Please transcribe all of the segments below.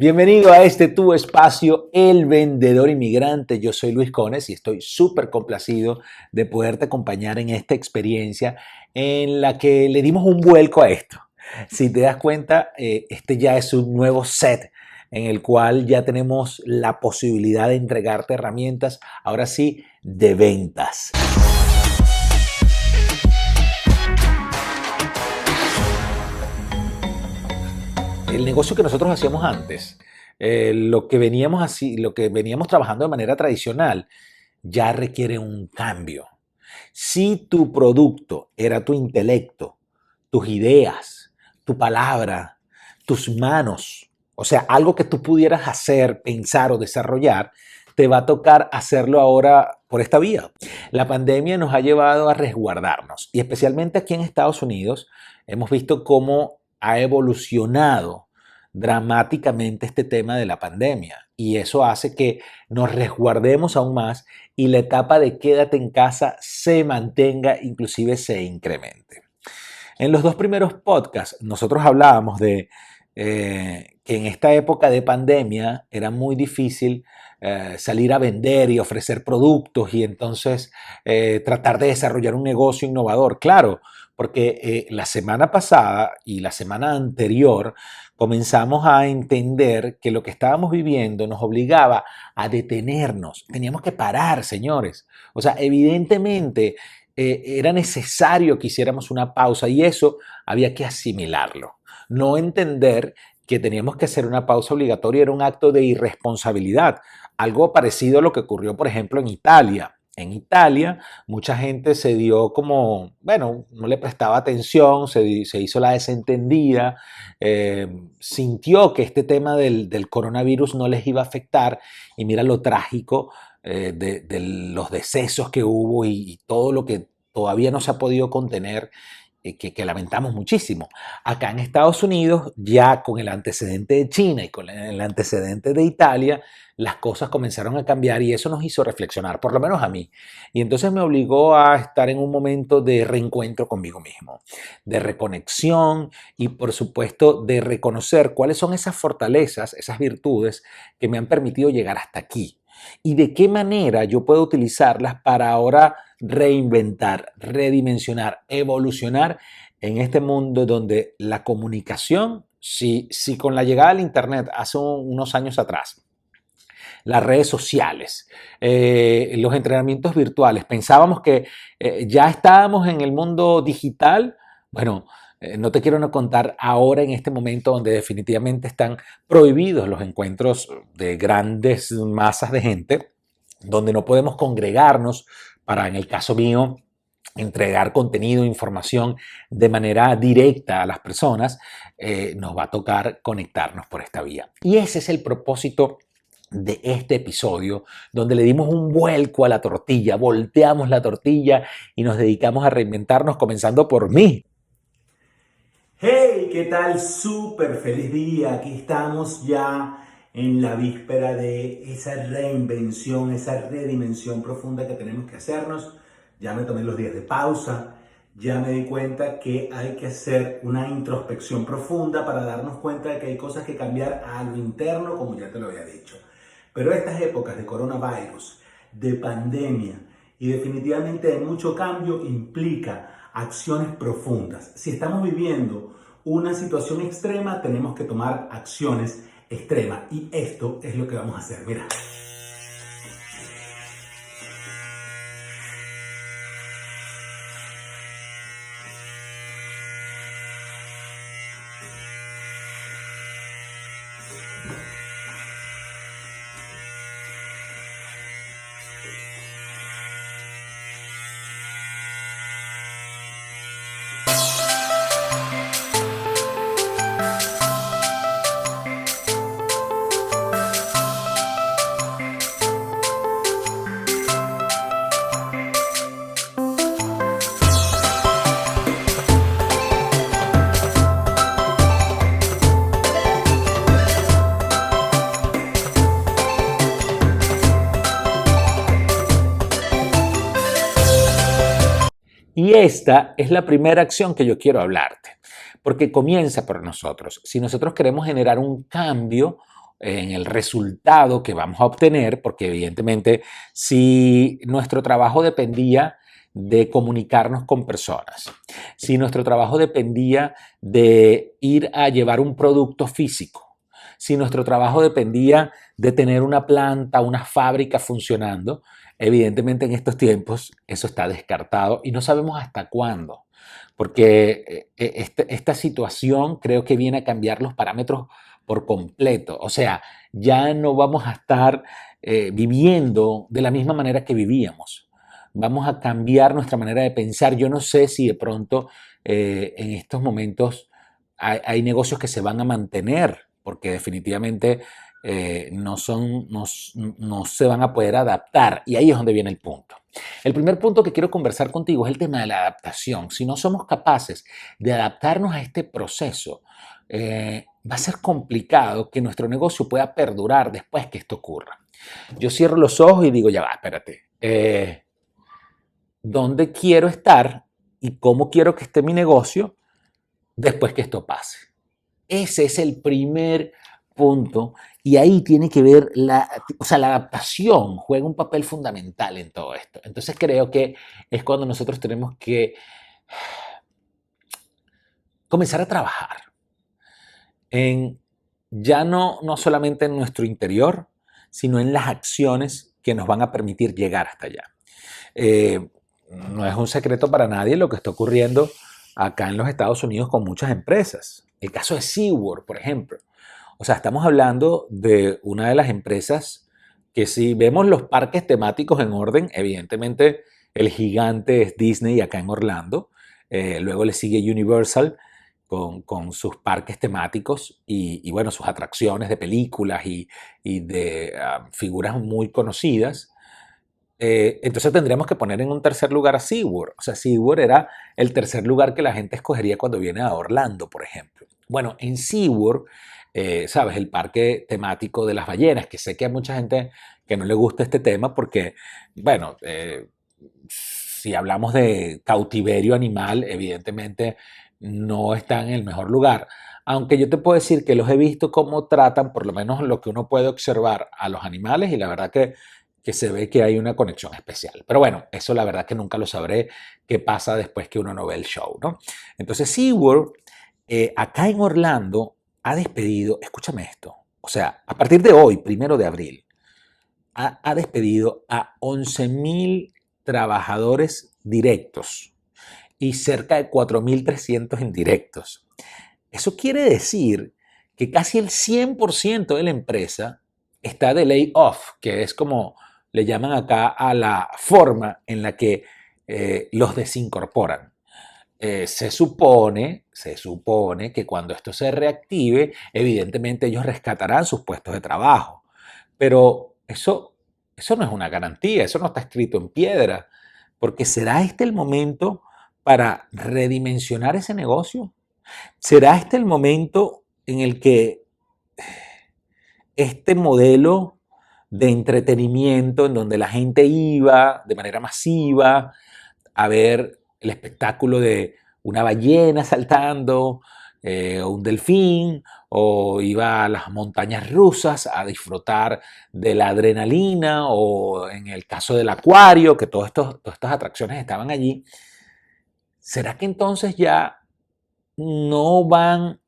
Bienvenido a este tu espacio, El Vendedor Inmigrante. Yo soy Luis Cones y estoy súper complacido de poderte acompañar en esta experiencia en la que le dimos un vuelco a esto. Si te das cuenta, este ya es un nuevo set en el cual ya tenemos la posibilidad de entregarte herramientas, ahora sí, de ventas. El negocio que nosotros hacíamos antes, lo que veníamos trabajando de manera tradicional, ya requiere un cambio. Si tu producto era tu intelecto, tus ideas, tu palabra, tus manos, o sea, algo que tú pudieras hacer, pensar o desarrollar, te va a tocar hacerlo ahora por esta vía. La pandemia nos ha llevado a resguardarnos y especialmente aquí en Estados Unidos hemos visto cómo ha evolucionado dramáticamente este tema de la pandemia y eso hace que nos resguardemos aún más y la etapa de quédate en casa se mantenga, inclusive se incremente. En los dos primeros podcasts nosotros hablábamos de que en esta época de pandemia era muy difícil salir a vender y ofrecer productos y entonces tratar de desarrollar un negocio innovador. Claro, porque la semana pasada y la semana anterior comenzamos a entender que lo que estábamos viviendo nos obligaba a detenernos. Teníamos que parar, señores. O sea, evidentemente era necesario que hiciéramos una pausa y eso había que asimilarlo. No entender que teníamos que hacer una pausa obligatoria era un acto de irresponsabilidad. Algo parecido a lo que ocurrió, por ejemplo, en Italia. En Italia, mucha gente se dio como, bueno, no le prestaba atención, se hizo la desentendida, sintió que este tema del coronavirus no les iba a afectar y mira lo trágico de los decesos que hubo y todo lo que todavía no se ha podido contener. Que lamentamos muchísimo. Acá en Estados Unidos, ya con el antecedente de China y con el antecedente de Italia, las cosas comenzaron a cambiar y eso nos hizo reflexionar, por lo menos a mí. Y entonces me obligó a estar en un momento de reencuentro conmigo mismo, de reconexión y por supuesto de reconocer cuáles son esas fortalezas, esas virtudes que me han permitido llegar hasta aquí. Y de qué manera yo puedo utilizarlas para ahora reinventar, redimensionar, evolucionar en este mundo donde la comunicación, si con la llegada del Internet hace unos años atrás, las redes sociales, los entrenamientos virtuales, pensábamos que ya estábamos en el mundo digital, bueno, no te quiero contar ahora en este momento donde definitivamente están prohibidos los encuentros de grandes masas de gente, donde no podemos congregarnos para, en el caso mío, entregar contenido, información de manera directa a las personas, nos va a tocar conectarnos por esta vía. Y ese es el propósito de este episodio, donde le dimos un vuelco a la tortilla, volteamos la tortilla y nos dedicamos a reinventarnos, comenzando por mí. Hey, ¿qué tal? Súper feliz día. Aquí estamos ya en la víspera de esa reinvención, esa redimensión profunda que tenemos que hacernos. Ya me tomé los días de pausa, ya me di cuenta que hay que hacer una introspección profunda para darnos cuenta de que hay cosas que cambiar a lo interno, como ya te lo había dicho. Pero estas épocas de coronavirus, de pandemia y definitivamente de mucho cambio implica acciones profundas. Si estamos viviendo una situación extrema, tenemos que tomar acciones extremas. Y esto es lo que vamos a hacer. Mira. Y esta es la primera acción que yo quiero hablarte, porque comienza por nosotros. Si nosotros queremos generar un cambio en el resultado que vamos a obtener, porque evidentemente si nuestro trabajo dependía de comunicarnos con personas, si nuestro trabajo dependía de ir a llevar un producto físico, si nuestro trabajo dependía de tener una planta, una fábrica funcionando, evidentemente en estos tiempos eso está descartado y no sabemos hasta cuándo, porque esta situación creo que viene a cambiar los parámetros por completo. O sea, ya no vamos a estar viviendo de la misma manera que vivíamos. Vamos a cambiar nuestra manera de pensar. Yo no sé si de pronto en estos momentos hay negocios que se van a mantener, porque definitivamente no se van a poder adaptar. Y ahí es donde viene el punto. El primer punto que quiero conversar contigo es el tema de la adaptación. Si no somos capaces de adaptarnos a este proceso, va a ser complicado que nuestro negocio pueda perdurar después que esto ocurra. Yo cierro los ojos y digo, ya va, espérate, ¿dónde quiero estar y cómo quiero que esté mi negocio después que esto pase? Ese es el primer punto y ahí tiene que ver la adaptación juega un papel fundamental en todo esto. Entonces creo que es cuando nosotros tenemos que comenzar a trabajar en ya no solamente en nuestro interior, sino en las acciones que nos van a permitir llegar hasta allá. No es un secreto para nadie lo que está ocurriendo acá en los Estados Unidos con muchas empresas. El caso de SeaWorld, por ejemplo. O sea, estamos hablando de una de las empresas que si vemos los parques temáticos en orden, evidentemente el gigante es Disney acá en Orlando, luego le sigue Universal con sus parques temáticos y bueno, sus atracciones de películas y de figuras muy conocidas. Entonces tendríamos que poner en un tercer lugar a SeaWorld. O sea, SeaWorld era el tercer lugar que la gente escogería cuando viene a Orlando, por ejemplo. Bueno, en SeaWorld, ¿sabes? El parque temático de las ballenas, que sé que hay mucha gente que no le gusta este tema porque, bueno, si hablamos de cautiverio animal, evidentemente no están en el mejor lugar. Aunque yo te puedo decir que los he visto cómo tratan, por lo menos lo que uno puede observar a los animales, y la verdad que se ve que hay una conexión especial. Pero bueno, eso la verdad que nunca lo sabré qué pasa después que uno no ve el show, ¿no? Entonces SeaWorld, acá en Orlando, ha despedido, escúchame esto, o sea, a partir de hoy, 1 de abril, ha despedido a 11,000 trabajadores directos y cerca de 4,300 indirectos. Eso quiere decir que casi el 100% de la empresa está de lay off, que es como le llaman acá a la forma en la que los desincorporan. Se supone que cuando esto se reactive, evidentemente ellos rescatarán sus puestos de trabajo. Pero eso no es una garantía, eso no está escrito en piedra, porque ¿será este el momento para redimensionar ese negocio? ¿Será este el momento en el que este modelo de entretenimiento en donde la gente iba de manera masiva a ver el espectáculo de una ballena saltando, o un delfín, o iba a las montañas rusas a disfrutar de la adrenalina, o en el caso del acuario, que todas estas atracciones estaban allí? ¿Será que entonces ya no van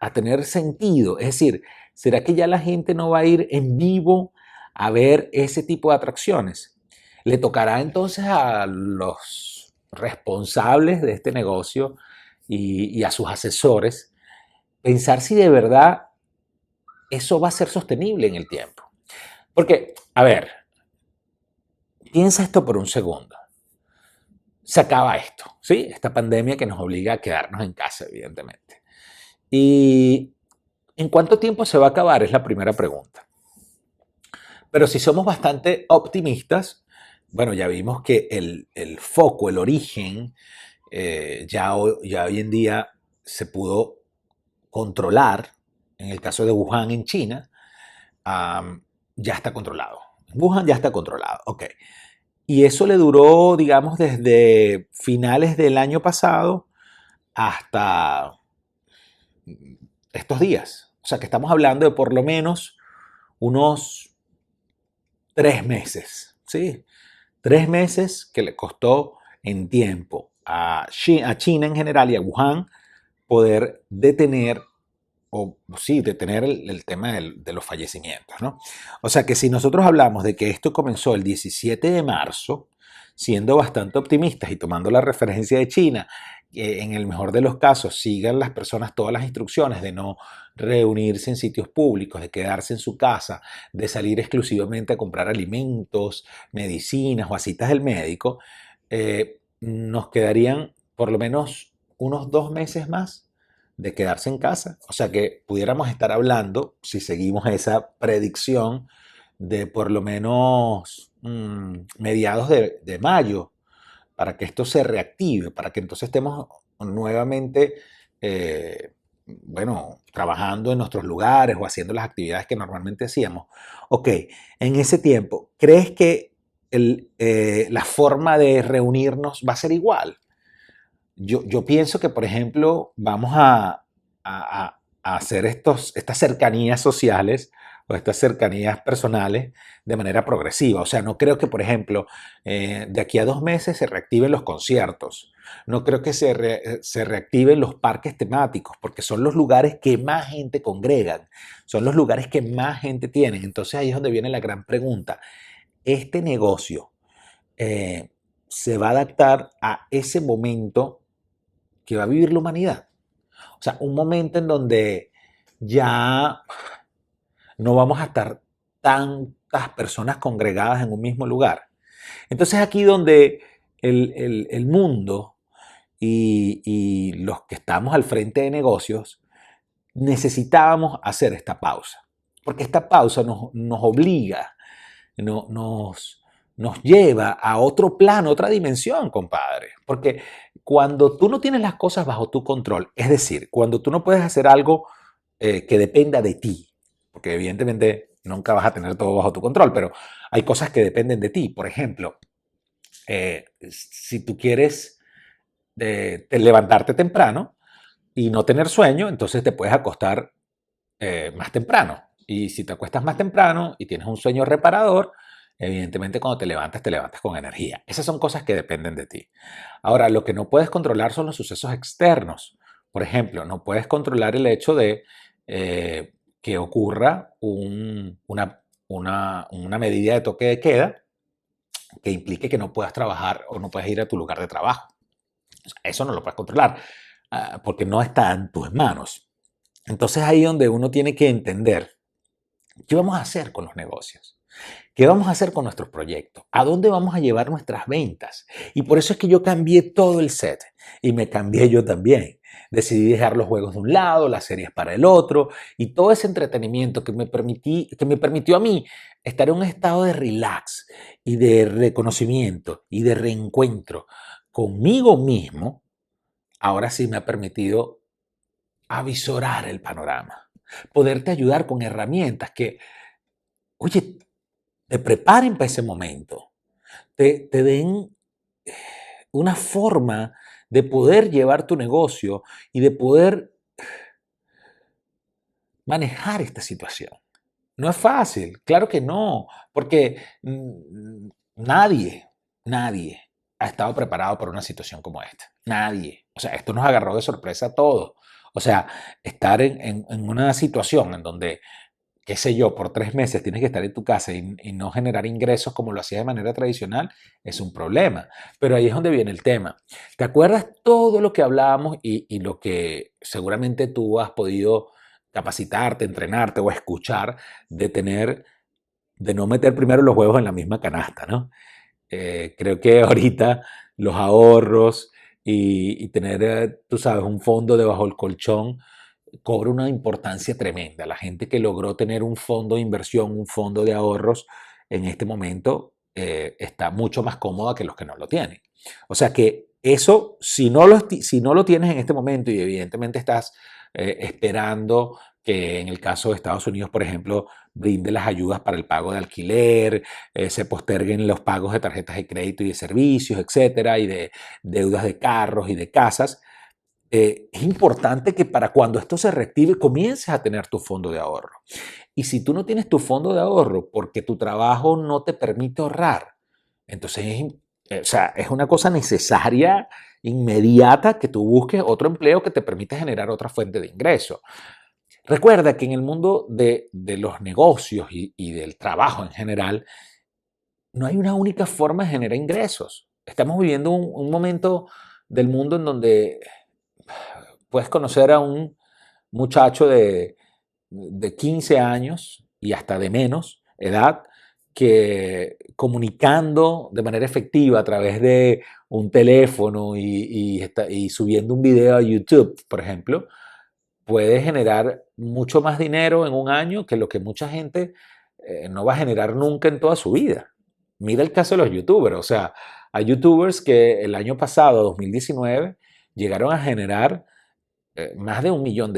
a tener sentido? Es decir, ¿será que ya la gente no va a ir en vivo a ver ese tipo de atracciones? Le tocará entonces a los responsables de este negocio y a sus asesores pensar si de verdad eso va a ser sostenible en el tiempo. Porque, a ver, piensa esto por un segundo. Se acaba esto, ¿sí? Esta pandemia que nos obliga a quedarnos en casa, evidentemente. ¿Y en cuánto tiempo se va a acabar? Es la primera pregunta. Pero si somos bastante optimistas, bueno, ya vimos que el foco, el origen, ya hoy en día se pudo controlar. En el caso de Wuhan en China, ya está controlado. Wuhan ya está controlado, ok. Y eso le duró, digamos, desde finales del año pasado hasta estos días. O sea que estamos hablando de por lo menos unos 3 meses, ¿sí? 3 meses que le costó en tiempo a China en general y a Wuhan poder detener o sí, detener el tema de los fallecimientos, ¿no? O sea que si nosotros hablamos de que esto comenzó el 17 de marzo, siendo bastante optimistas y tomando la referencia de China, en el mejor de los casos sigan las personas todas las instrucciones de no reunirse en sitios públicos, de quedarse en su casa, de salir exclusivamente a comprar alimentos, medicinas o a citas del médico, nos quedarían por lo menos unos 2 meses más de quedarse en casa. O sea que pudiéramos estar hablando, si seguimos esa predicción, de por lo menos mediados de mayo, para que esto se reactive, para que entonces estemos nuevamente, bueno, trabajando en nuestros lugares o haciendo las actividades que normalmente hacíamos. Ok, en ese tiempo, ¿crees que la forma de reunirnos va a ser igual? Yo pienso que, por ejemplo, vamos a hacer estas cercanías sociales o estas cercanías personales de manera progresiva. O sea, no creo que, por ejemplo, de aquí a 2 meses se reactiven los conciertos. No creo que se reactiven los parques temáticos, porque son los lugares que más gente congregan, son los lugares que más gente tienen. Entonces ahí es donde viene la gran pregunta. ¿Este negocio se va a adaptar a ese momento que va a vivir la humanidad? O sea, un momento en donde ya no vamos a estar tantas personas congregadas en un mismo lugar. Entonces aquí donde el mundo y los que estamos al frente de negocios necesitábamos hacer esta pausa. Porque esta pausa nos obliga, nos lleva a otro plano, otra dimensión, compadre. Porque cuando tú no tienes las cosas bajo tu control, es decir, cuando tú no puedes hacer algo que dependa de ti, porque evidentemente nunca vas a tener todo bajo tu control, pero hay cosas que dependen de ti. Por ejemplo, si tú quieres levantarte temprano y no tener sueño, entonces te puedes acostar más temprano. Y si te acuestas más temprano y tienes un sueño reparador, evidentemente cuando te levantas con energía. Esas son cosas que dependen de ti. Ahora, lo que no puedes controlar son los sucesos externos. Por ejemplo, no puedes controlar el hecho de que ocurra una medida de toque de queda que implique que no puedas trabajar o no puedas ir a tu lugar de trabajo. Eso no lo puedes controlar porque no está en tus manos. Entonces ahí es donde uno tiene que entender qué vamos a hacer con los negocios. ¿Qué vamos a hacer con nuestros proyectos? ¿A dónde vamos a llevar nuestras ventas? Y por eso es que yo cambié todo el set y me cambié yo también. Decidí dejar los juegos de un lado, las series para el otro y todo ese entretenimiento que me permitió a mí estar en un estado de relax y de reconocimiento y de reencuentro conmigo mismo, ahora sí me ha permitido avisorar el panorama, poderte ayudar con herramientas que, oye, te preparen para ese momento, te den una forma de poder llevar tu negocio y de poder manejar esta situación. No es fácil, claro que no, porque nadie ha estado preparado para una situación como esta. Nadie. O sea, esto nos agarró de sorpresa a todos. O sea, estar en una situación en donde qué sé yo, por 3 meses tienes que estar en tu casa y no generar ingresos como lo hacías de manera tradicional, es un problema. Pero ahí es donde viene el tema. ¿Te acuerdas todo lo que hablábamos y lo que seguramente tú has podido capacitarte, entrenarte o escuchar de no meter primero los huevos en la misma canasta, ¿no? Creo que ahorita los ahorros y tener, tú sabes, un fondo debajo del colchón cobra una importancia tremenda. La gente que logró tener un fondo de inversión, un fondo de ahorros, en este momento está mucho más cómoda que los que no lo tienen. O sea que eso, si no lo tienes en este momento y evidentemente estás esperando que en el caso de Estados Unidos, por ejemplo, brinde las ayudas para el pago de alquiler, se posterguen los pagos de tarjetas de crédito y de servicios, etcétera, y de deudas de carros y de casas, es importante que para cuando esto se reactive comiences a tener tu fondo de ahorro. Y si tú no tienes tu fondo de ahorro porque tu trabajo no te permite ahorrar, entonces o sea, es una cosa necesaria, inmediata, que tú busques otro empleo que te permita generar otra fuente de ingreso. Recuerda que en el mundo de los negocios y del trabajo en general, no hay una única forma de generar ingresos. Estamos viviendo un momento del mundo en donde puedes conocer a un muchacho de 15 años y hasta de menos edad que comunicando de manera efectiva a través de un teléfono y subiendo un video a YouTube, por ejemplo, puede generar mucho más dinero en un año que lo que mucha gente no va a generar nunca en toda su vida. Mira el caso de los youtubers, o sea, hay youtubers que el año pasado, 2019, llegaron a generar más de $1 millón.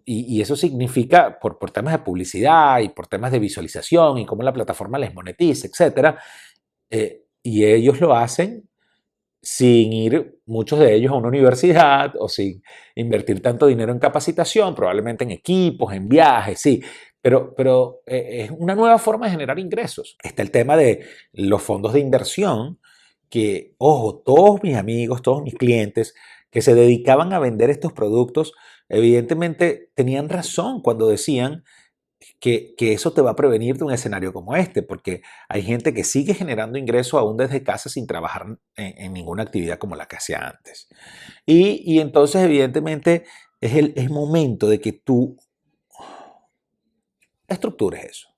Y eso significa, por temas de publicidad y por temas de visualización y cómo la plataforma les monetiza, etcétera, y ellos lo hacen sin ir, muchos de ellos, a una universidad o sin invertir tanto dinero en capacitación, probablemente en equipos, en viajes, sí, pero es una nueva forma de generar ingresos. Está el tema de los fondos de inversión, que, ojo, todos mis amigos, todos mis clientes que se dedicaban a vender estos productos, evidentemente tenían razón cuando decían que eso te va a prevenir de un escenario como este, porque hay gente que sigue generando ingresos aún desde casa sin trabajar en ninguna actividad como la que hacía antes. Y entonces, evidentemente, es momento de que tú estructures eso,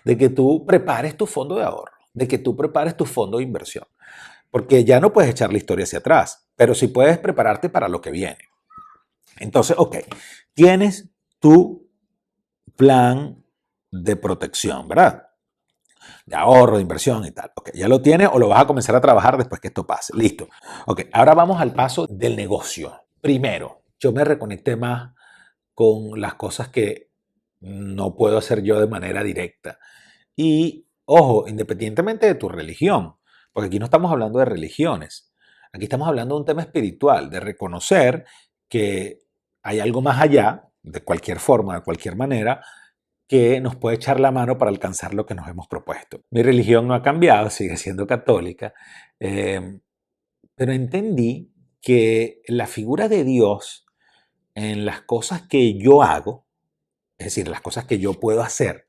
de que tú prepares tu fondo de ahorro, de que tú prepares tu fondo de inversión, porque ya no puedes echar la historia hacia atrás, pero sí puedes prepararte para lo que viene. Entonces, ok, tienes tu plan de protección, ¿verdad? De ahorro, de inversión y tal. Ok, ya lo tienes o lo vas a comenzar a trabajar después que esto pase. Listo. Ok, ahora vamos al paso del negocio. Primero, yo me reconecté más con las cosas que no puedo hacer yo de manera directa. Y, ojo, independientemente de tu religión, porque aquí no estamos hablando de religiones, aquí estamos hablando de un tema espiritual, de reconocer que hay algo más allá, de cualquier forma, de cualquier manera, que nos puede echar la mano para alcanzar lo que nos hemos propuesto. Mi religión no ha cambiado, sigue siendo católica, eh, pero entendí que la figura de Dios en las cosas que yo hago, es decir, las cosas que yo puedo hacer,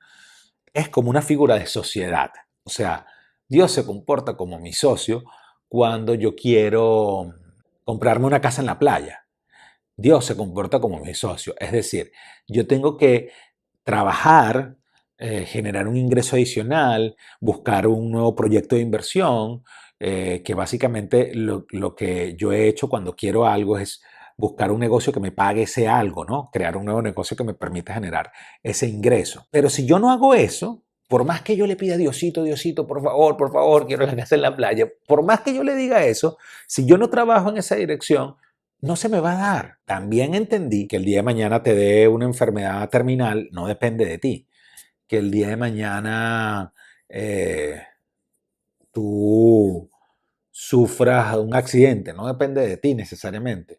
es como una figura de sociedad. O sea, Dios se comporta como mi socio cuando yo quiero comprarme una casa en la playa. Dios se comporta como mi socio. Es decir, yo tengo que trabajar, generar un ingreso adicional, buscar un nuevo proyecto de inversión, que básicamente lo que yo he hecho cuando quiero algo es buscar un negocio que me pague ese algo, ¿no? Crear un nuevo negocio que me permita generar ese ingreso. Pero si yo no hago eso, por más que yo le pida a Diosito, Diosito, por favor, quiero la casa en la playa, por más que yo le diga eso, si yo no trabajo en esa dirección, no se me va a dar. También entendí que el día de mañana te dé una enfermedad terminal, no depende de ti. Que el día de mañana eh, tú sufras un accidente, no depende de ti necesariamente.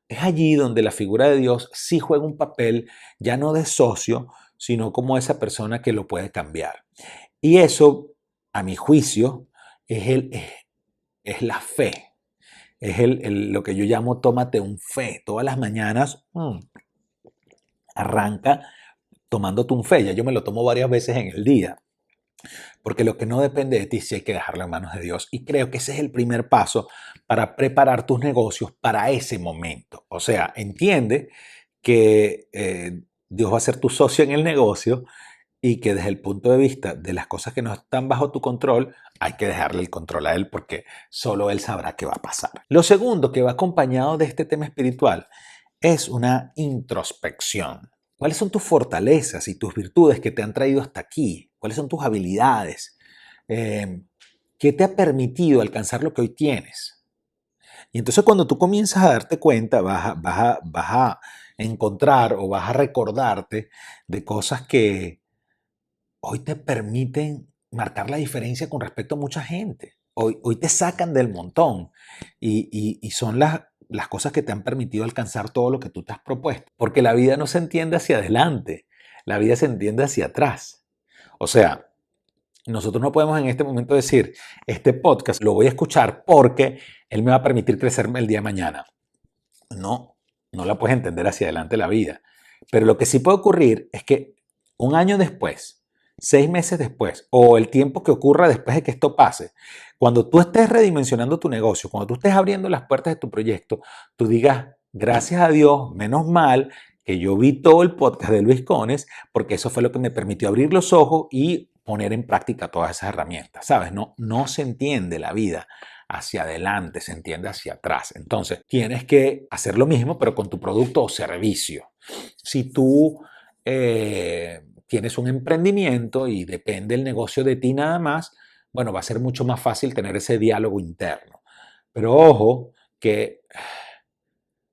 Es allí donde la figura de Dios sí juega un papel ya no de socio, sino como esa persona que lo puede cambiar. Y eso, a mi juicio, es la fe. Es lo que yo llamo tómate un fe. Todas las mañanas arranca tomándote un fe. Ya yo me lo tomo varias veces en el día. Porque lo que no depende de ti sí hay que dejarlo en manos de Dios. Y creo que ese es el primer paso para preparar tus negocios para ese momento. O sea, entiende que Dios va a ser tu socio en el negocio y que desde el punto de vista de las cosas que no están bajo tu control, hay que dejarle el control a Él porque solo Él sabrá qué va a pasar. Lo segundo que va acompañado de este tema espiritual es una introspección. ¿Cuáles son tus fortalezas y tus virtudes que te han traído hasta aquí? ¿Cuáles son tus habilidades? ¿Qué te ha permitido alcanzar lo que hoy tienes? Y entonces cuando tú comienzas a darte cuenta, vas a encontrar o vas a recordarte de cosas que hoy te permiten marcar la diferencia con respecto a mucha gente. Hoy te sacan del montón y son las las cosas que te han permitido alcanzar todo lo que tú te has propuesto. Porque la vida no se entiende hacia adelante, la vida se entiende hacia atrás. O sea, nosotros no podemos en este momento decir, este podcast lo voy a escuchar porque él me va a permitir crecerme el día de mañana. No, no la puedes entender hacia adelante la vida. Pero lo que sí puede ocurrir es que un año después, 6 meses después, o el tiempo que ocurra después de que esto pase, cuando tú estés redimensionando tu negocio, cuando tú estés abriendo las puertas de tu proyecto, tú digas, gracias a Dios, menos mal que yo vi todo el podcast de Luis Cones, porque eso fue lo que me permitió abrir los ojos y poner en práctica todas esas herramientas. ¿Sabes? No se entiende la vida hacia adelante, se entiende hacia atrás. Entonces, tienes que hacer lo mismo, pero con tu producto o servicio. Si tú tienes un emprendimiento y depende el negocio de ti nada más, bueno, va a ser mucho más fácil tener ese diálogo interno. Pero ojo que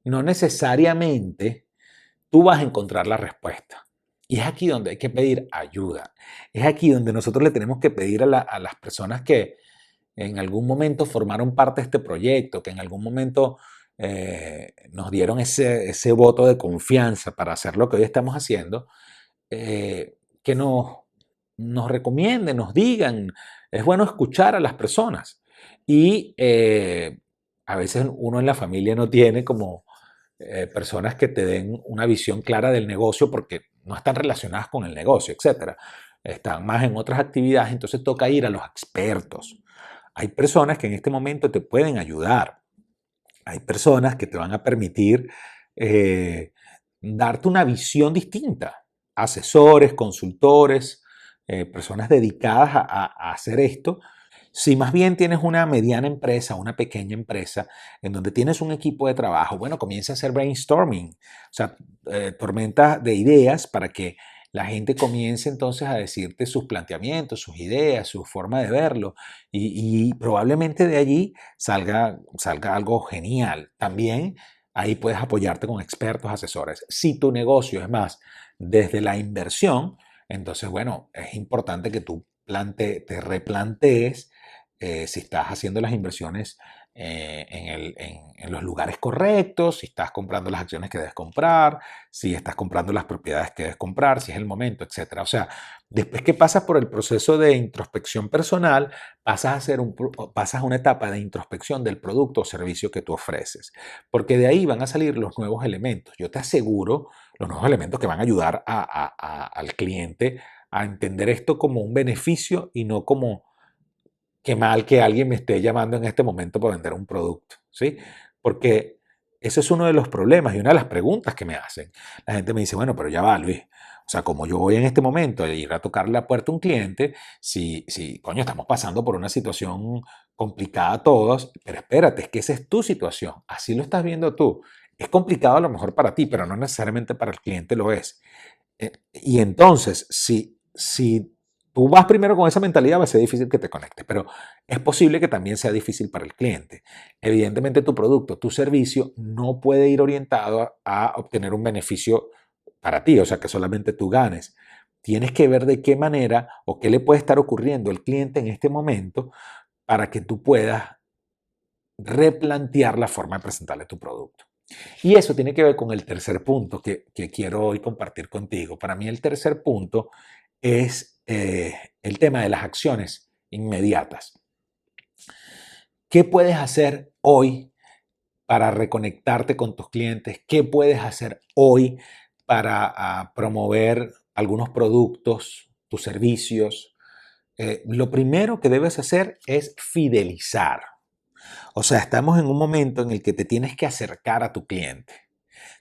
no necesariamente tú vas a encontrar la respuesta. Y es aquí donde hay que pedir ayuda. Es aquí donde nosotros le tenemos que pedir a las personas que en algún momento formaron parte de este proyecto, que en algún momento nos dieron ese voto de confianza para hacer lo que hoy estamos haciendo, que nos recomienden, nos digan. Es bueno escuchar a las personas. Y a veces uno en la familia no tiene como personas que te den una visión clara del negocio porque no están relacionadas con el negocio, etcétera. Están más en otras actividades, entonces toca ir a los expertos. Hay personas que en este momento te pueden ayudar. Hay personas que te van a permitir darte una visión distinta. Asesores, consultores, personas dedicadas a hacer esto. Si más bien tienes una mediana empresa, una pequeña empresa, en donde tienes un equipo de trabajo, bueno, comienza a hacer brainstorming, o sea, tormentas de ideas para que la gente comience entonces a decirte sus planteamientos, sus ideas, su forma de verlo y probablemente de allí salga algo genial. También ahí puedes apoyarte con expertos, asesores. Si tu negocio es más desde la inversión, entonces, bueno, es importante que tú te replantees si estás haciendo las inversiones en los lugares correctos, si estás comprando las acciones que debes comprar, si estás comprando las propiedades que debes comprar, si es el momento, etc. O sea, después que pasas por el proceso de introspección personal, pasas a una etapa de introspección del producto o servicio que tú ofreces, porque de ahí van a salir los nuevos elementos. Yo te aseguro los nuevos elementos que van a ayudar al cliente a entender esto como un beneficio y no como qué mal que alguien me esté llamando en este momento para vender un producto, ¿sí? Porque ese es uno de los problemas y una de las preguntas que me hacen. La gente me dice, bueno, pero ya va, Luis. O sea, como yo voy en este momento a ir a tocarle la puerta a un cliente, si, coño, estamos pasando por una situación complicada todos, pero espérate, es que esa es tu situación, así lo estás viendo tú. Es complicado a lo mejor para ti, pero no necesariamente para el cliente lo es. Y entonces, si tú vas primero con esa mentalidad, va a ser difícil que te conectes, pero es posible que también sea difícil para el cliente. Evidentemente, tu producto, tu servicio no puede ir orientado a obtener un beneficio para ti, o sea, que solamente tú ganes. Tienes que ver de qué manera o qué le puede estar ocurriendo al cliente en este momento para que tú puedas replantear la forma de presentarle tu producto. Y eso tiene que ver con el tercer punto que quiero hoy compartir contigo. Para mí el tercer punto es el tema de las acciones inmediatas. ¿Qué puedes hacer hoy para reconectarte con tus clientes? ¿Qué puedes hacer hoy para promover algunos productos, tus servicios? Lo primero que debes hacer es fidelizar. O sea, estamos en un momento en el que te tienes que acercar a tu cliente.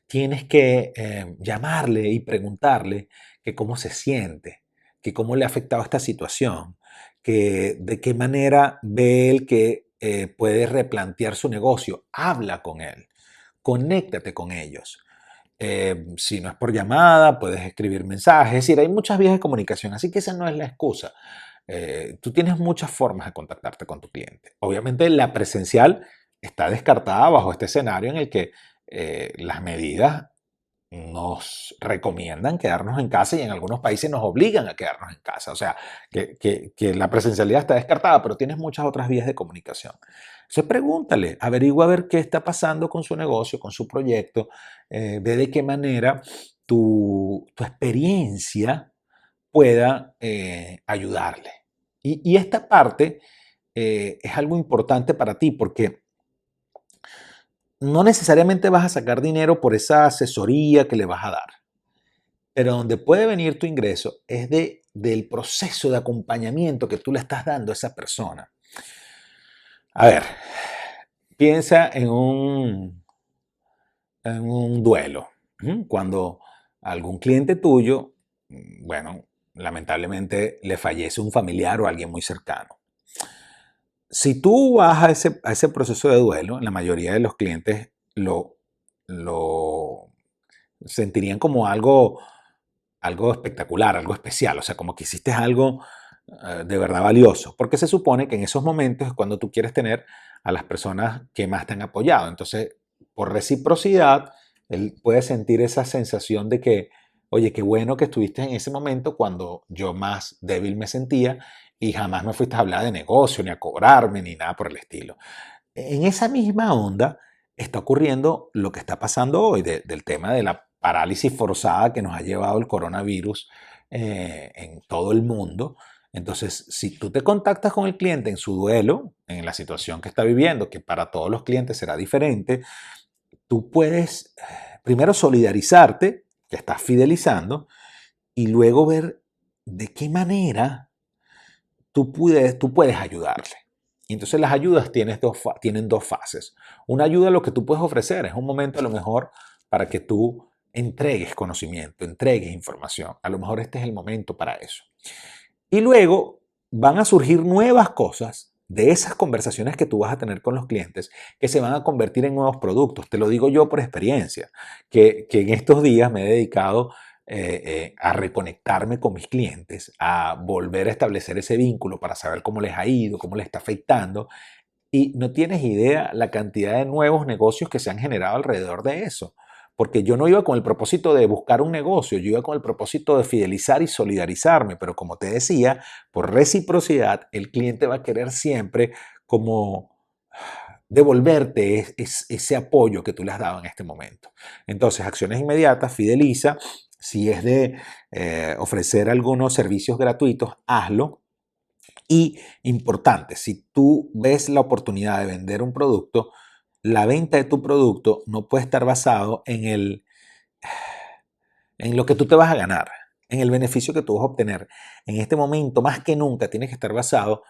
Tienes que llamarle y preguntarle que cómo se siente, que cómo le ha afectado esta situación, que de qué manera ve él que puede replantear su negocio. Habla con él, conéctate con ellos. Si no es por llamada, puedes escribir mensajes. Es decir, hay muchas vías de comunicación, así que esa no es la excusa. Tú tienes muchas formas de contactarte con tu cliente. Obviamente la presencial está descartada bajo este escenario en el que las medidas nos recomiendan quedarnos en casa y en algunos países nos obligan a quedarnos en casa. O sea, que la presencialidad está descartada, pero tienes muchas otras vías de comunicación. Entonces pregúntale, averigua a ver qué está pasando con su negocio, con su proyecto, ve de qué manera tu experiencia pueda ayudarle. Y esta parte es algo importante para ti porque no necesariamente vas a sacar dinero por esa asesoría que le vas a dar, pero donde puede venir tu ingreso es del proceso de acompañamiento que tú le estás dando a esa persona. A ver, piensa en un duelo. Cuando algún cliente tuyo, bueno, lamentablemente le fallece un familiar o alguien muy cercano. Si tú vas a ese proceso de duelo, la mayoría de los clientes lo sentirían como algo espectacular, algo especial, o sea, como que hiciste algo de verdad valioso, porque se supone que en esos momentos es cuando tú quieres tener a las personas que más te han apoyado. Entonces, por reciprocidad, él puede sentir esa sensación de que, oye, qué bueno que estuviste en ese momento cuando yo más débil me sentía y jamás me fuiste a hablar de negocio, ni a cobrarme, ni nada por el estilo. En esa misma onda está ocurriendo lo que está pasando hoy del tema de la parálisis forzada que nos ha llevado el coronavirus en todo el mundo. Entonces, si tú te contactas con el cliente en su duelo, en la situación que está viviendo, que para todos los clientes será diferente, tú puedes primero solidarizarte, que estás fidelizando, y luego ver de qué manera tú puedes ayudarle. Y entonces las ayudas tienen dos fases. Una ayuda, lo que tú puedes ofrecer, es un momento a lo mejor para que tú entregues conocimiento, entregues información. A lo mejor este es el momento para eso. Y luego van a surgir nuevas cosas de esas conversaciones que tú vas a tener con los clientes que se van a convertir en nuevos productos. Te lo digo yo por experiencia, que en estos días me he dedicado a reconectarme con mis clientes, a volver a establecer ese vínculo para saber cómo les ha ido, cómo les está afectando. Y no tienes idea la cantidad de nuevos negocios que se han generado alrededor de eso. Porque yo no iba con el propósito de buscar un negocio, yo iba con el propósito de fidelizar y solidarizarme. Pero como te decía, por reciprocidad, el cliente va a querer siempre como devolverte ese apoyo que tú le has dado en este momento. Entonces, acciones inmediatas, fideliza. Si es de ofrecer algunos servicios gratuitos, hazlo. Y importante, si tú ves la oportunidad de vender un producto, la venta de tu producto no puede estar basado en lo que tú te vas a ganar, en el beneficio que tú vas a obtener. En este momento, más que nunca, tienes que estar basado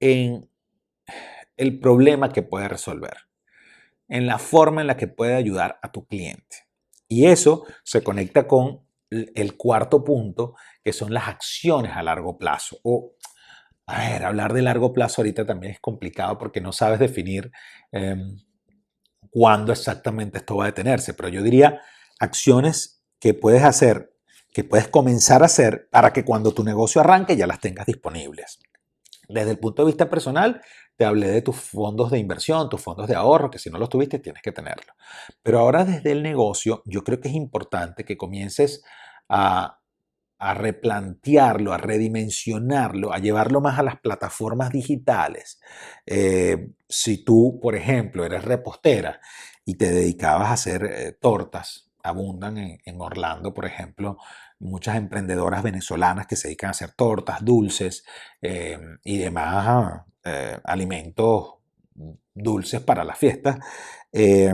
en el problema que puede resolver, en la forma en la que puede ayudar a tu cliente. Y eso se conecta con el cuarto punto, que son las acciones a largo plazo. A ver, hablar de largo plazo ahorita también es complicado porque no sabes definir cuándo exactamente esto va a detenerse, pero yo diría acciones que puedes hacer, que puedes comenzar a hacer para que cuando tu negocio arranque ya las tengas disponibles. Desde el punto de vista personal, te hablé de tus fondos de inversión, tus fondos de ahorro, que si no los tuviste tienes que tenerlos. Pero ahora desde el negocio, yo creo que es importante que comiences a replantearlo, a redimensionarlo, a llevarlo más a las plataformas digitales. Si tú, por ejemplo, eres repostera y te dedicabas a hacer tortas, abundan en Orlando, por ejemplo, muchas emprendedoras venezolanas que se dedican a hacer tortas, dulces y demás alimentos dulces para las fiestas. Eh,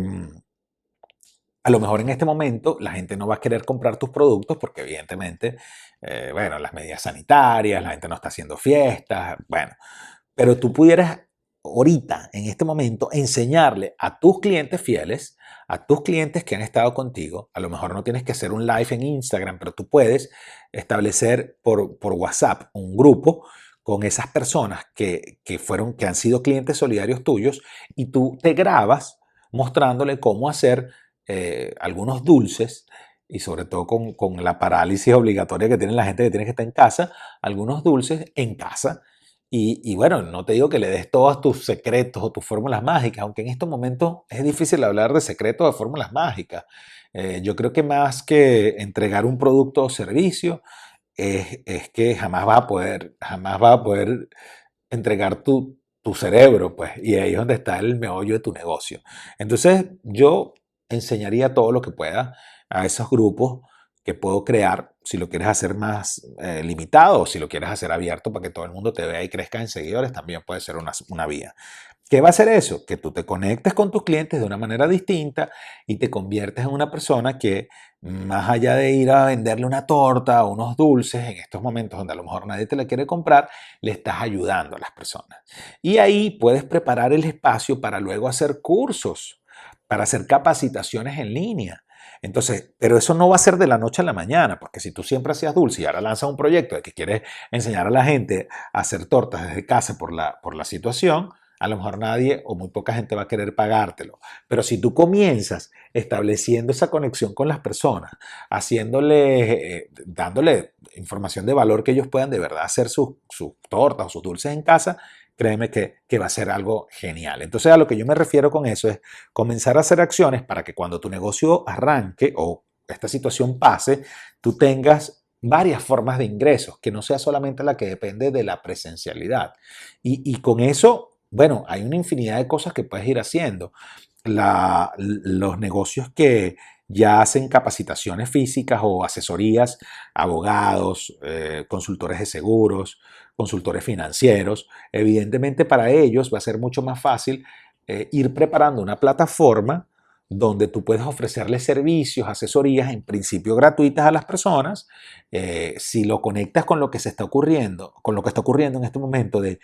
a lo mejor en este momento la gente no va a querer comprar tus productos porque evidentemente, bueno, las medidas sanitarias, la gente no está haciendo fiestas, bueno, pero tú pudieras ahorita, en este momento, enseñarle a tus clientes fieles, a tus clientes que han estado contigo, a lo mejor no tienes que hacer un live en Instagram, pero tú puedes establecer por WhatsApp un grupo con esas personas que han sido clientes solidarios tuyos y tú te grabas mostrándole cómo hacer algunos dulces y sobre todo con la parálisis obligatoria que tiene la gente que tiene que estar en casa, algunos dulces en casa. Y bueno, no te digo que le des todos tus secretos o tus fórmulas mágicas, aunque en estos momentos es difícil hablar de secretos o de fórmulas mágicas. Yo creo que más que entregar un producto o servicio, es que jamás vas a poder entregar tu cerebro, pues, y ahí es donde está el meollo de tu negocio. Entonces, yo enseñaría todo lo que pueda a esos grupos que puedo crear, si lo quieres hacer más limitado o si lo quieres hacer abierto para que todo el mundo te vea y crezca en seguidores, también puede ser una vía. ¿Qué va a hacer eso? Que tú te conectes con tus clientes de una manera distinta y te conviertes en una persona que, más allá de ir a venderle una torta o unos dulces en estos momentos donde a lo mejor nadie te la quiere comprar, le estás ayudando a las personas. Y ahí puedes preparar el espacio para luego hacer cursos, para hacer capacitaciones en línea. Entonces, pero eso no va a ser de la noche a la mañana, porque si tú siempre hacías dulce y ahora lanzas un proyecto de que quieres enseñar a la gente a hacer tortas desde casa por la situación, a lo mejor nadie o muy poca gente va a querer pagártelo. Pero si tú comienzas estableciendo esa conexión con las personas, dándole información de valor que ellos puedan de verdad hacer sus tortas o sus dulces en casa, créeme que va a ser algo genial. Entonces, a lo que yo me refiero con eso es comenzar a hacer acciones para que cuando tu negocio arranque o esta situación pase, tú tengas varias formas de ingresos, que no sea solamente la que depende de la presencialidad. Y con eso, bueno, hay una infinidad de cosas que puedes ir haciendo. Los negocios que ya hacen capacitaciones físicas o asesorías, abogados, consultores de seguros, consultores financieros, evidentemente para ellos va a ser mucho más fácil ir preparando una plataforma donde tú puedes ofrecerles servicios, asesorías en principio gratuitas a las personas. Si lo conectas con lo que se está ocurriendo, con lo que está ocurriendo en este momento de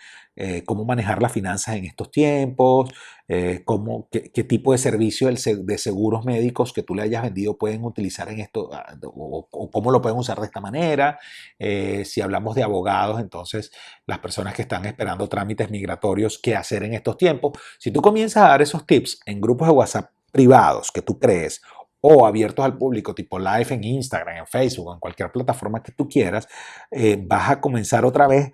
cómo manejar las finanzas en estos tiempos, qué tipo de servicio de seguros médicos que tú le hayas vendido pueden utilizar en esto, o cómo lo pueden usar de esta manera. Si hablamos de abogados, entonces las personas que están esperando trámites migratorios, qué hacer en estos tiempos. Si tú comienzas a dar esos tips en grupos de WhatsApp privados que tú crees o abiertos al público, tipo live en Instagram, en Facebook, en cualquier plataforma que tú quieras, vas a comenzar otra vez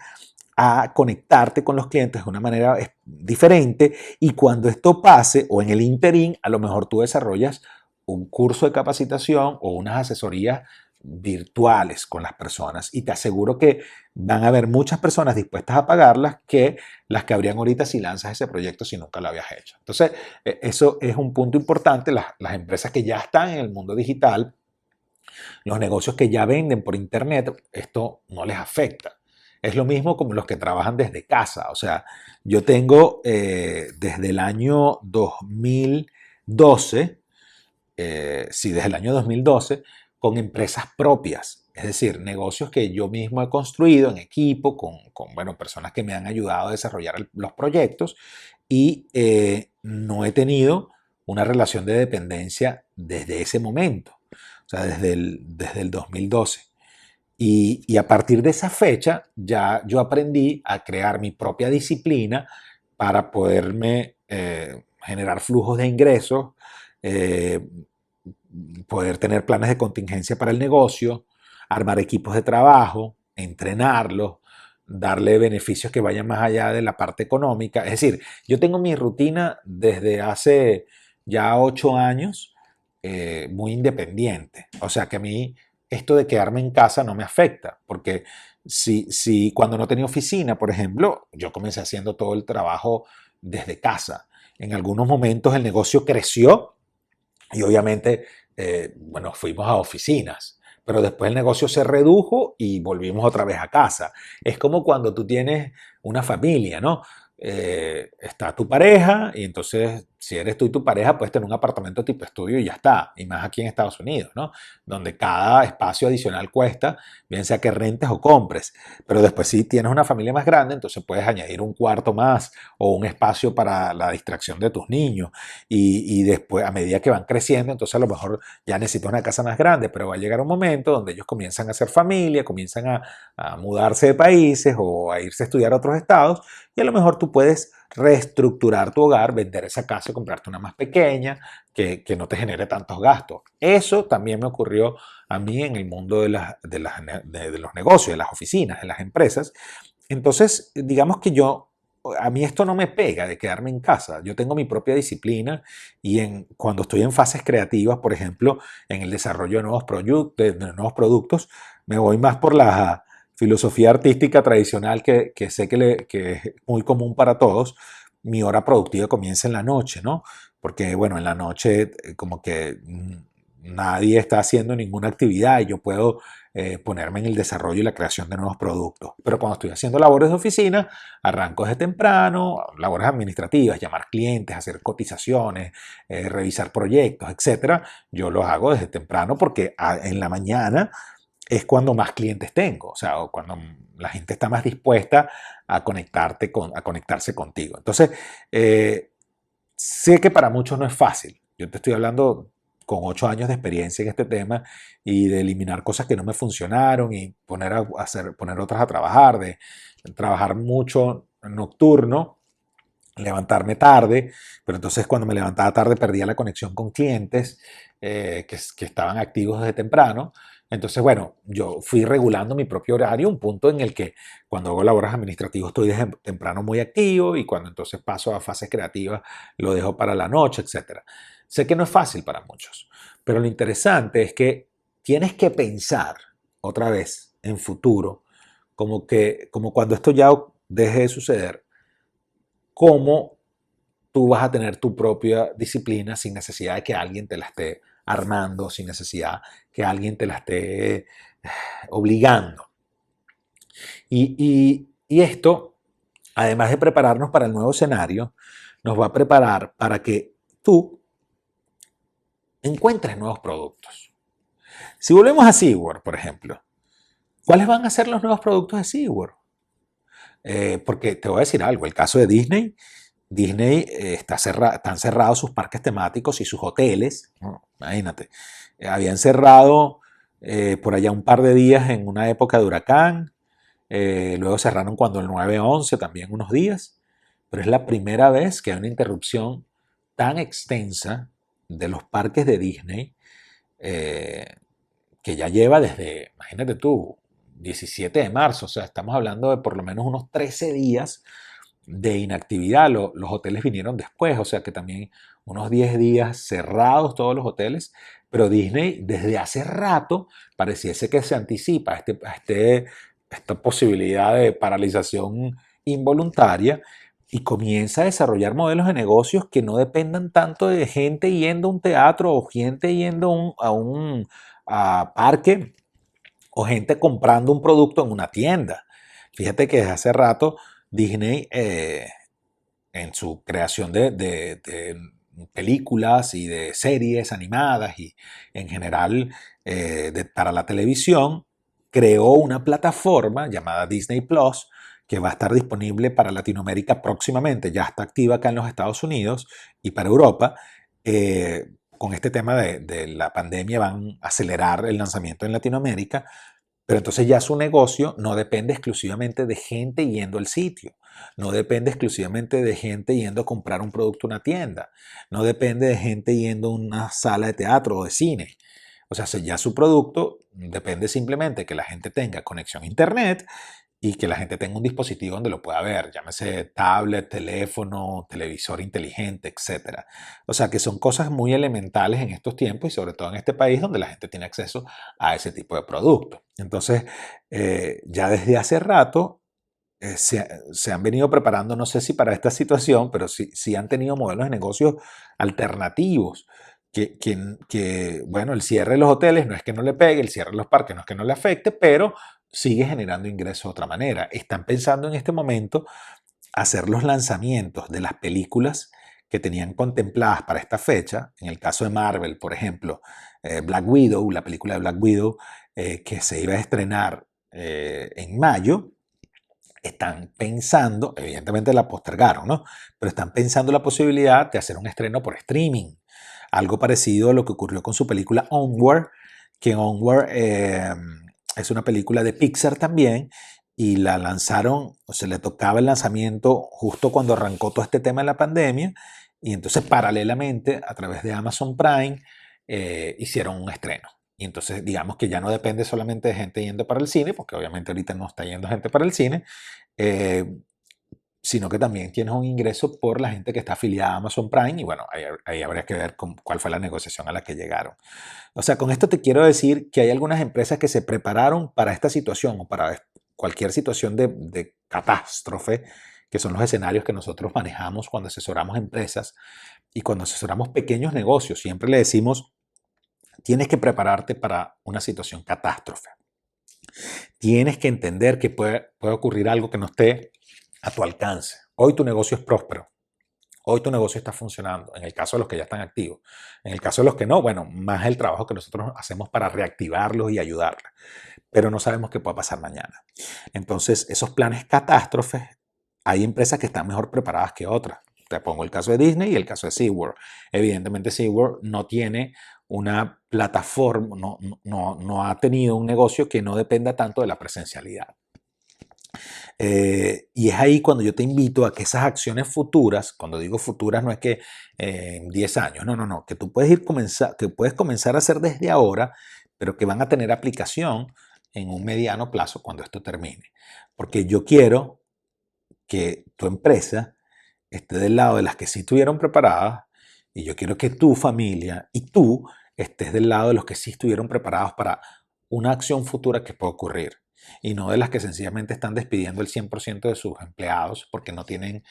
a conectarte con los clientes de una manera diferente, y cuando esto pase o en el interín, a lo mejor tú desarrollas un curso de capacitación o unas asesorías virtuales con las personas, y te aseguro que van a haber muchas personas dispuestas a pagarlas que las que habrían ahorita si lanzas ese proyecto si nunca lo habías hecho. Entonces, eso es un punto importante. Las empresas que ya están en el mundo digital, los negocios que ya venden por internet, esto no les afecta. Es lo mismo como los que trabajan desde casa. O sea, yo tengo desde el año 2012, sí, desde el año 2012, con empresas propias. Es decir, negocios que yo mismo he construido en equipo bueno, personas que me han ayudado a desarrollar los proyectos, y no he tenido una relación de dependencia desde ese momento, o sea, desde el 2012. Y a partir de esa fecha ya yo aprendí a crear mi propia disciplina para poderme generar flujos de ingresos, eh, poder tener planes de contingencia para el negocio, armar equipos de trabajo, entrenarlos, darle beneficios que vayan más allá de la parte económica. Es decir, yo tengo mi rutina desde hace ya 8 años, muy independiente. O sea que a mí esto de quedarme en casa no me afecta, porque si cuando no tenía oficina, por ejemplo, yo comencé haciendo todo el trabajo desde casa. En algunos momentos el negocio creció y obviamente, bueno, fuimos a oficinas, pero después el negocio se redujo y volvimos otra vez a casa. Es como cuando tú tienes una familia, ¿no? Está tu pareja y entonces si eres tú y tu pareja puedes tener un apartamento tipo estudio y ya está, y más aquí en Estados Unidos, ¿no? Donde cada espacio adicional cuesta, bien sea que rentes o compres, pero después si tienes una familia más grande, entonces puedes añadir un cuarto más o un espacio para la distracción de tus niños, y después a medida que van creciendo, entonces a lo mejor ya necesitas una casa más grande, pero va a llegar un momento donde ellos comienzan a hacer familia, comienzan a mudarse de países o a irse a estudiar a otros estados, y a lo mejor tú puedes reestructurar tu hogar, vender esa casa y comprarte una más pequeña que no te genere tantos gastos. Eso también me ocurrió a mí en el mundo de los negocios, de las oficinas, de las empresas. Entonces, digamos que yo a mí esto no me pega de quedarme en casa. Yo tengo mi propia disciplina y cuando estoy en fases creativas, por ejemplo, en el desarrollo de nuevos productos, me voy más por la filosofía artística tradicional que sé que es muy común para todos. Mi hora productiva comienza en la noche, ¿no? Porque, bueno, en la noche como que nadie está haciendo ninguna actividad y yo puedo ponerme en el desarrollo y la creación de nuevos productos. Pero cuando estoy haciendo labores de oficina, arranco desde temprano, labores administrativas, llamar clientes, hacer cotizaciones, revisar proyectos, etcétera. Yo los hago desde temprano porque en la mañana es cuando más clientes tengo, o sea, o cuando la gente está más dispuesta a a conectarse contigo. Entonces, sé que para muchos no es fácil. Yo te estoy hablando con 8 años de experiencia en este tema y de eliminar cosas que no me funcionaron y poner otras a trabajar, de trabajar mucho nocturno, levantarme tarde, pero entonces cuando me levantaba tarde perdía la conexión con clientes que estaban activos desde temprano. Entonces, bueno, yo fui regulando mi propio horario, un punto en el que cuando hago labores administrativas estoy desde temprano muy activo y cuando entonces paso a fases creativas lo dejo para la noche, etcétera. Sé que no es fácil para muchos, pero lo interesante es que tienes que pensar otra vez en futuro, como cuando esto ya deje de suceder, cómo tú vas a tener tu propia disciplina sin necesidad de que alguien te la esté armando, sin necesidad que alguien te la esté obligando. Y esto, además de prepararnos para el nuevo escenario, nos va a preparar para que tú encuentres nuevos productos. Si volvemos a SeaWorld, por ejemplo, ¿cuáles van a ser los nuevos productos de SeaWorld? Porque te voy a decir algo, el caso de Disney, Disney están cerrados sus parques temáticos y sus hoteles, ¿no? Imagínate, habían cerrado por allá un par de días en una época de huracán, luego cerraron cuando el 9/11 también unos días, pero es la primera vez que hay una interrupción tan extensa de los parques de Disney eh, que ya lleva desde, imagínate tú, 17 de marzo, o sea, estamos hablando de por lo menos unos 13 días de inactividad. Los hoteles vinieron después, o sea que también unos 10 días cerrados todos los hoteles, pero Disney desde hace rato pareciese que se anticipa esta posibilidad de paralización involuntaria y comienza a desarrollar modelos de negocios que no dependan tanto de gente yendo a un teatro o gente yendo a parque o gente comprando un producto en una tienda. Fíjate que desde hace rato Disney, en su creación de películas y de series animadas y en general para la televisión, creó una plataforma llamada Disney Plus que va a estar disponible para Latinoamérica próximamente, ya está activa acá en los Estados Unidos y para Europa. Con este tema de la pandemia van a acelerar el lanzamiento en Latinoamérica, pero entonces ya su negocio no depende exclusivamente de gente yendo al sitio, no depende exclusivamente de gente yendo a comprar un producto en una tienda, no depende de gente yendo a una sala de teatro o de cine. O sea, ya su producto depende simplemente que la gente tenga conexión a internet y que la gente tenga un dispositivo donde lo pueda ver, llámese tablet, teléfono, televisor inteligente, etcétera. O sea que son cosas muy elementales en estos tiempos y sobre todo en este país donde la gente tiene acceso a ese tipo de productos. Entonces, ya desde hace rato se han venido preparando, no sé si para esta situación, pero sí han tenido modelos de negocios alternativos. Bueno, el cierre de los hoteles no es que no le pegue, el cierre de los parques no es que no le afecte, pero sigue generando ingresos de otra manera. Están pensando en este momento hacer los lanzamientos de las películas que tenían contempladas para esta fecha. En el caso de Marvel, por ejemplo, Black Widow, la película de Black Widow, que se iba a estrenar en mayo, están pensando, evidentemente la postergaron, ¿no? Pero están pensando la posibilidad de hacer un estreno por streaming. Algo parecido a lo que ocurrió con su película Onward, que Onward es una película de Pixar también, y la lanzaron, o se le tocaba el lanzamiento justo cuando arrancó todo este tema de la pandemia, y entonces paralelamente a través de Amazon Prime hicieron un estreno. Y entonces digamos que ya no depende solamente de gente yendo para el cine, porque obviamente ahorita no está yendo gente para el cine, eh, sino que también tienes un ingreso por la gente que está afiliada a Amazon Prime y bueno, ahí habría que ver cuál fue la negociación a la que llegaron. O sea, con esto te quiero decir que hay algunas empresas que se prepararon para esta situación o para cualquier situación de catástrofe, que son los escenarios que nosotros manejamos cuando asesoramos empresas y cuando asesoramos pequeños negocios. Siempre le decimos, tienes que prepararte para una situación catástrofe. Tienes que entender que puede ocurrir algo que no esté a tu alcance. Hoy tu negocio es próspero. Hoy tu negocio está funcionando, en el caso de los que ya están activos. En el caso de los que no, bueno, más el trabajo que nosotros hacemos para reactivarlos y ayudarlos. Pero no sabemos qué puede pasar mañana. Entonces, esos planes catástrofes, hay empresas que están mejor preparadas que otras. Te pongo el caso de Disney y el caso de SeaWorld. Evidentemente, SeaWorld no tiene una plataforma, no ha tenido un negocio que no dependa tanto de la presencialidad. Y es ahí cuando yo te invito a que esas acciones futuras, cuando digo futuras no es que en 10 años, no, que tú puedes que puedes comenzar a hacer desde ahora, pero que van a tener aplicación en un mediano plazo cuando esto termine. Porque yo quiero que tu empresa esté del lado de las que sí estuvieron preparadas y yo quiero que tu familia y tú estés del lado de los que sí estuvieron preparados para una acción futura que pueda ocurrir y no de las que sencillamente están despidiendo el 100% de sus empleados porque no tienen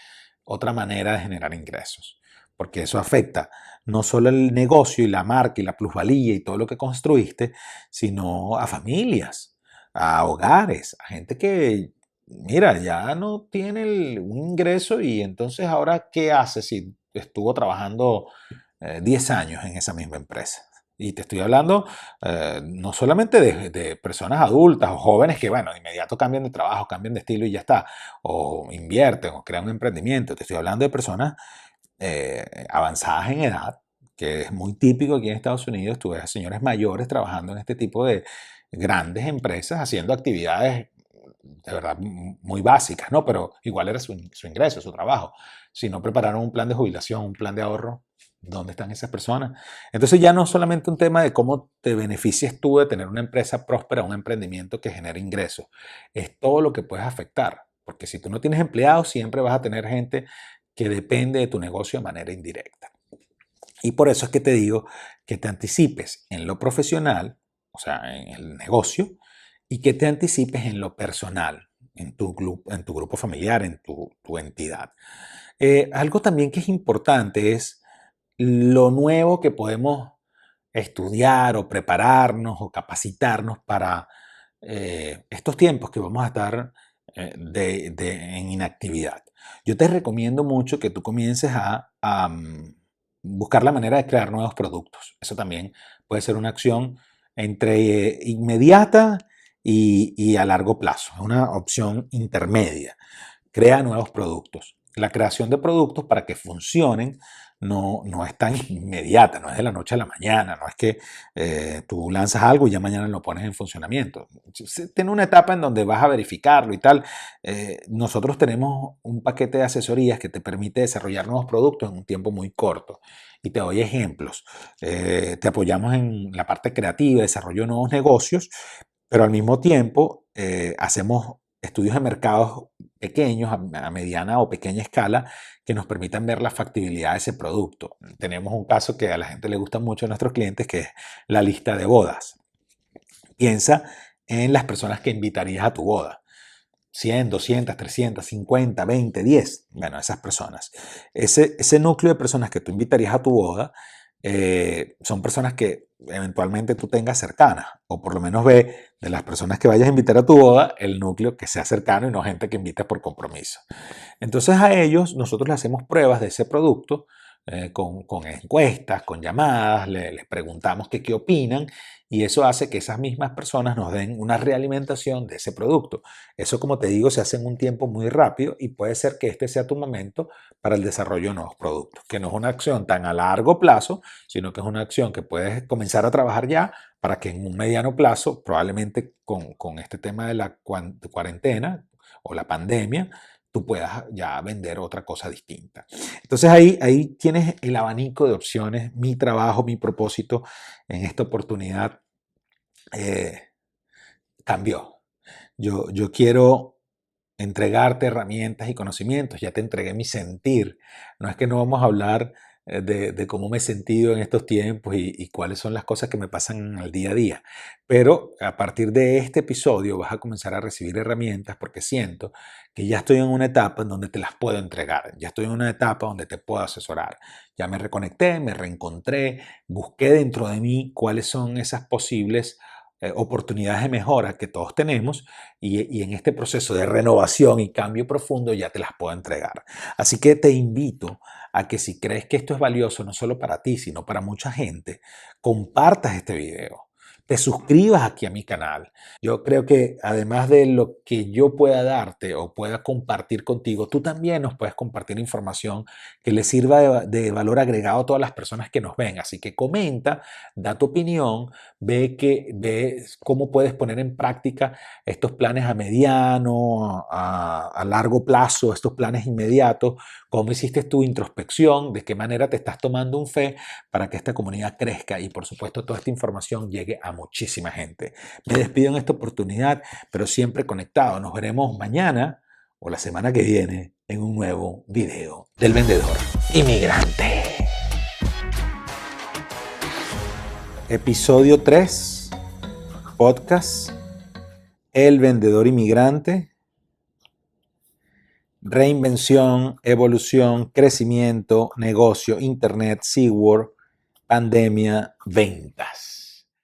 otra manera de generar ingresos. Porque eso afecta no solo el negocio y la marca y la plusvalía y todo lo que construiste, sino a familias, a hogares, a gente que, mira, ya no tiene un ingreso y entonces ahora, ¿qué hace si estuvo trabajando 10 años en esa misma empresa? Y te estoy hablando no solamente de personas adultas o jóvenes que, bueno, de inmediato cambian de trabajo, cambian de estilo y ya está, o invierten o crean un emprendimiento. Te estoy hablando de personas avanzadas en edad, que es muy típico aquí en Estados Unidos. Tú ves a señores mayores trabajando en este tipo de grandes empresas, haciendo actividades de verdad muy básicas, ¿no? Pero igual era su ingreso, su trabajo. Si no prepararon un plan de jubilación, un plan de ahorro, ¿dónde están esas personas? Entonces ya no es solamente un tema de cómo te beneficias tú de tener una empresa próspera, un emprendimiento que genere ingresos, es todo lo que puedes afectar. Porque si tú no tienes empleados, siempre vas a tener gente que depende de tu negocio de manera indirecta. Y por eso es que te digo que te anticipes en lo profesional, o sea, en el negocio, y que te anticipes en lo personal, en tu grupo familiar, en tu entidad. Algo también que es importante es lo nuevo que podemos estudiar o prepararnos o capacitarnos para estos tiempos que vamos a estar en inactividad. Yo te recomiendo mucho que tú comiences a buscar la manera de crear nuevos productos. Eso también puede ser una acción entre inmediata y a largo plazo. Es una opción intermedia. Crea nuevos productos. La creación de productos para que funcionen no es tan inmediata, no es de la noche a la mañana, no es que tú lanzas algo y ya mañana lo pones en funcionamiento. Tiene una etapa en donde vas a verificarlo y tal. Nosotros tenemos un paquete de asesorías que te permite desarrollar nuevos productos en un tiempo muy corto. Y te doy ejemplos. Te apoyamos en la parte creativa, desarrollo de nuevos negocios, pero al mismo tiempo hacemos estudios de mercados pequeños, a mediana o pequeña escala, que nos permitan ver la factibilidad de ese producto. Tenemos un caso que a la gente le gusta mucho a nuestros clientes, que es la lista de bodas. Piensa en las personas que invitarías a tu boda. 100, 200, 300, 50, 20, 10. Bueno, esas personas. Ese núcleo de personas que tú invitarías a tu boda son personas que eventualmente tú tengas cercanas, o por lo menos ve de las personas que vayas a invitar a tu boda, el núcleo que sea cercano y no gente que invites por compromiso. Entonces a ellos nosotros le hacemos pruebas de ese producto con encuestas, con llamadas, les preguntamos qué opinan y eso hace que esas mismas personas nos den una realimentación de ese producto. Eso, como te digo, se hace en un tiempo muy rápido y puede ser que este sea tu momento para el desarrollo de nuevos productos, que no es una acción tan a largo plazo, sino que es una acción que puedes comenzar a trabajar ya para que en un mediano plazo, probablemente con este tema de la cuarentena o la pandemia, tú puedas ya vender otra cosa distinta. Entonces ahí tienes el abanico de opciones. Mi trabajo, mi propósito en esta oportunidad cambió. Yo quiero entregarte herramientas y conocimientos, ya te entregué mi sentir. No es que no vamos a hablar de cómo me he sentido en estos tiempos y cuáles son las cosas que me pasan en el día a día. Pero a partir de este episodio vas a comenzar a recibir herramientas porque siento que ya estoy en una etapa en donde te las puedo entregar. Ya estoy en una etapa donde te puedo asesorar. Ya me reconecté, me reencontré, busqué dentro de mí cuáles son esas posibles oportunidades de mejora que todos tenemos y en este proceso de renovación y cambio profundo ya te las puedo entregar. Así que te invito a que si crees que esto es valioso no solo para ti, sino para mucha gente, compartas este video, te suscribas aquí a mi canal. Yo creo que además de lo que yo pueda darte o pueda compartir contigo, tú también nos puedes compartir información que le sirva de valor agregado a todas las personas que nos ven. Así que comenta, da tu opinión, ve cómo puedes poner en práctica estos planes a mediano, a largo plazo, estos planes inmediatos, cómo hiciste tu introspección, de qué manera te estás tomando un fe para que esta comunidad crezca y por supuesto toda esta información llegue a muchísima gente. Me despido en esta oportunidad, pero siempre conectado. Nos veremos mañana o la semana que viene en un nuevo video del vendedor inmigrante. Episodio 3, podcast El vendedor inmigrante. Reinvención, evolución, crecimiento, negocio, internet, SeaWorld, pandemia, ventas.